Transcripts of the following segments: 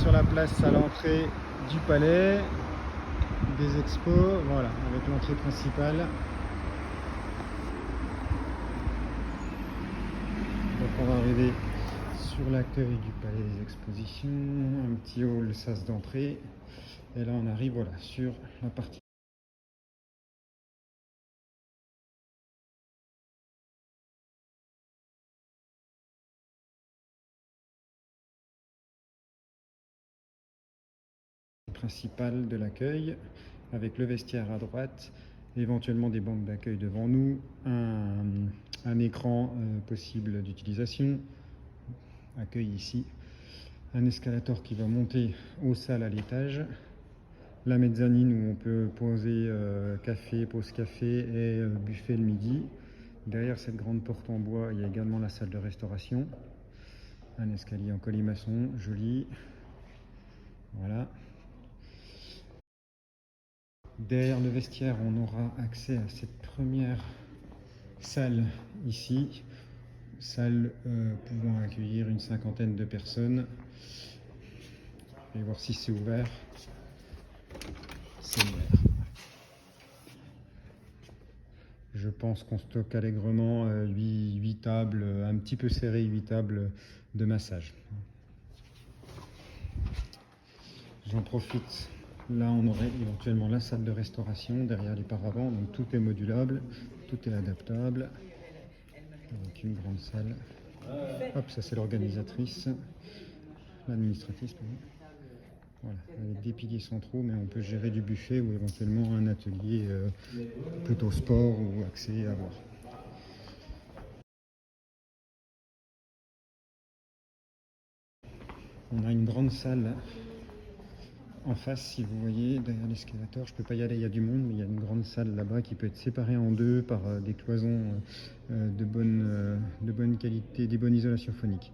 sur la place à l'entrée du palais des expos, voilà, avec l'entrée principale. Donc on va arriver sur l'accueil du palais des expositions, un petit hall sas d'entrée, et là on arrive voilà, sur la partie principale de l'accueil, avec le vestiaire à droite, éventuellement des bancs d'accueil devant nous, un écran possible d'utilisation, accueil ici, un escalator qui va monter aux salles à l'étage, la mezzanine où on peut poser café, pause café et buffet le midi. Derrière cette grande porte en bois, il y a également la salle de restauration, un escalier en colimaçon, joli, voilà. Derrière le vestiaire, on aura accès à cette première salle ici, salle pouvant accueillir une cinquantaine de personnes. Je vais voir si c'est ouvert. C'est ouvert. Je pense qu'on stocke allègrement 8 tables, un petit peu serré, 8 tables de massage. J'en profite. Là, on aurait éventuellement la salle de restauration derrière les paravents. Donc tout est modulable, tout est adaptable. Avec une grande salle. Hop, ça c'est l'organisatrice, l'administratrice. Voilà, avec des piliers centraux, mais on peut gérer du buffet ou éventuellement un atelier plutôt sport ou accès à voir. On a une grande salle en face, si vous voyez, derrière l'escalator. Je ne peux pas y aller, il y a du monde, mais il y a une grande salle là-bas qui peut être séparée en deux par des cloisons de bonne qualité, des bonnes isolations phoniques.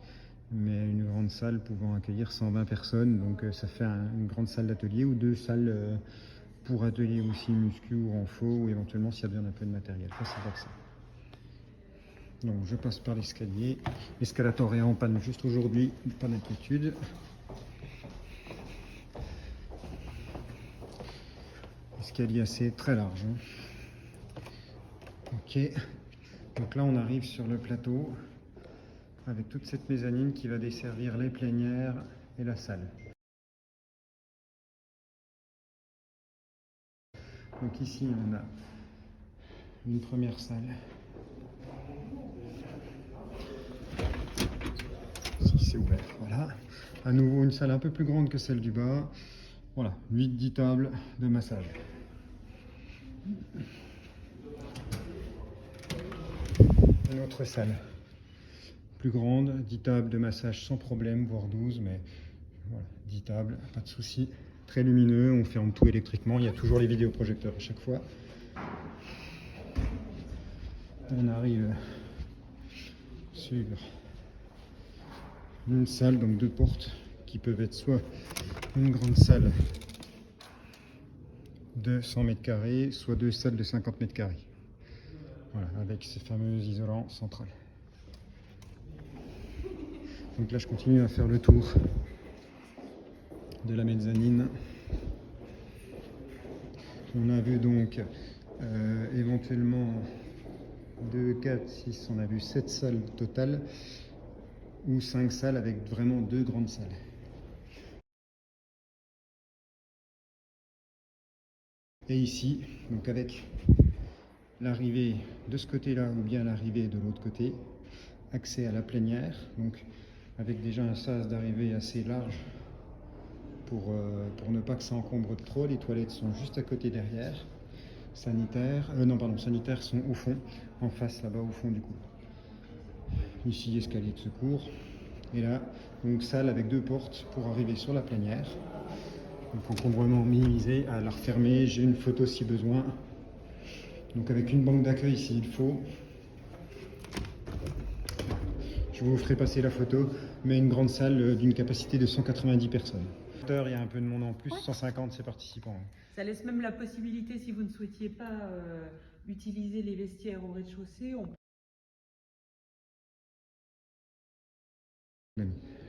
Mais une grande salle pouvant accueillir 120 personnes, donc ça fait une grande salle d'atelier ou deux salles pour atelier aussi muscu ou renfo, ou éventuellement s'il y a besoin d'un peu de matériel. Ça, c'est d'accès. Donc je passe par l'escalier. L'escalator est en panne juste aujourd'hui, pas d'inquiétude. Escalier assez très large. Ok. Donc là on arrive sur le plateau avec toute cette mezzanine qui va desservir les plénières et la salle. Donc ici on a une première salle. Si c'est ouvert, voilà. À nouveau une salle un peu plus grande que celle du bas. Voilà, 8-10 tables de massage. Une autre salle, plus grande, 10 tables de massage sans problème, voire 12, mais voilà, 10 tables, pas de souci. Très lumineux, on ferme tout électriquement, il y a toujours les vidéoprojecteurs à chaque fois. On arrive sur une salle, donc deux portes qui peuvent être soit une grande salle de 100 mètres carrés, soit deux salles de 50 mètres carrés. Voilà, avec ces fameux isolants centrales. Donc là, je continue à faire le tour de la mezzanine. On a vu donc éventuellement 2, 4, 6, on a vu 7 salles totales ou 5 salles avec vraiment deux grandes salles. Et ici, donc avec l'arrivée de ce côté-là ou bien l'arrivée de l'autre côté, accès à la plénière, donc avec déjà un sas d'arrivée assez large pour ne pas que ça encombre trop. Les toilettes sont juste à côté derrière. Sanitaires, sanitaires sont au fond, en face là-bas au fond du coup. Ici, escalier de secours. Et là, donc salle avec deux portes pour arriver sur la plénière. Donc encombrement minimisé, à la refermer, j'ai une photo si besoin. Donc avec une banque d'accueil s'il faut. Je vous ferai passer la photo, mais une grande salle d'une capacité de 190 personnes. Il y a un peu de monde en plus, 150 c'est participants. Ça laisse même la possibilité, si vous ne souhaitiez pas utiliser les vestiaires au rez-de-chaussée,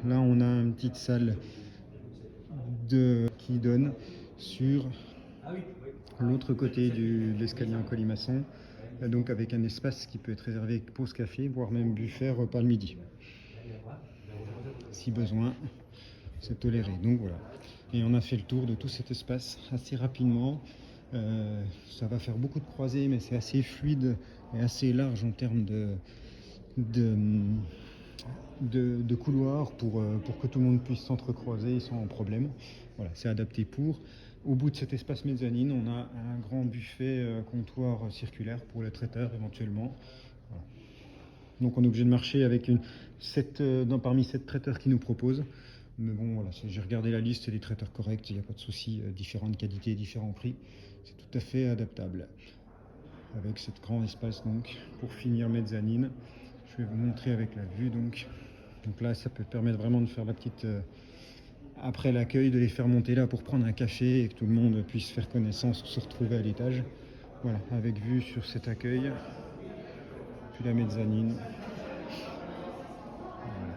Là on a une petite salle qui donne sur l'autre côté de l'escalier en colimaçon, donc avec un espace qui peut être réservé pause café, voire même buffet, repas le midi. Si besoin, c'est toléré. Donc voilà. Et on a fait le tour de tout cet espace assez rapidement. Ça va faire beaucoup de croisées, mais c'est assez fluide et assez large en termes de couloirs pour que tout le monde puisse s'entrecroiser sans problème. Voilà, c'est adapté pour. Au bout de cet espace mezzanine, on a un grand buffet comptoir circulaire pour les traiteurs éventuellement. Voilà. Donc on est obligé de marcher avec parmi 7 traiteurs qui nous proposent. Mais bon, voilà, j'ai regardé la liste, c'est des traiteurs corrects, il n'y a pas de souci, différentes qualités, différents prix. C'est tout à fait adaptable. Avec cet grand espace donc pour finir mezzanine. Je vais vous montrer avec la vue donc là ça peut permettre vraiment de faire la petite après l'accueil, de les faire monter là pour prendre un café et que tout le monde puisse faire connaissance ou se retrouver à l'étage. Voilà, avec vue sur cet accueil, puis la mezzanine. Voilà.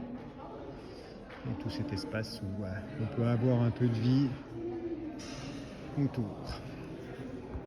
Et tout cet espace où on peut avoir un peu de vie autour.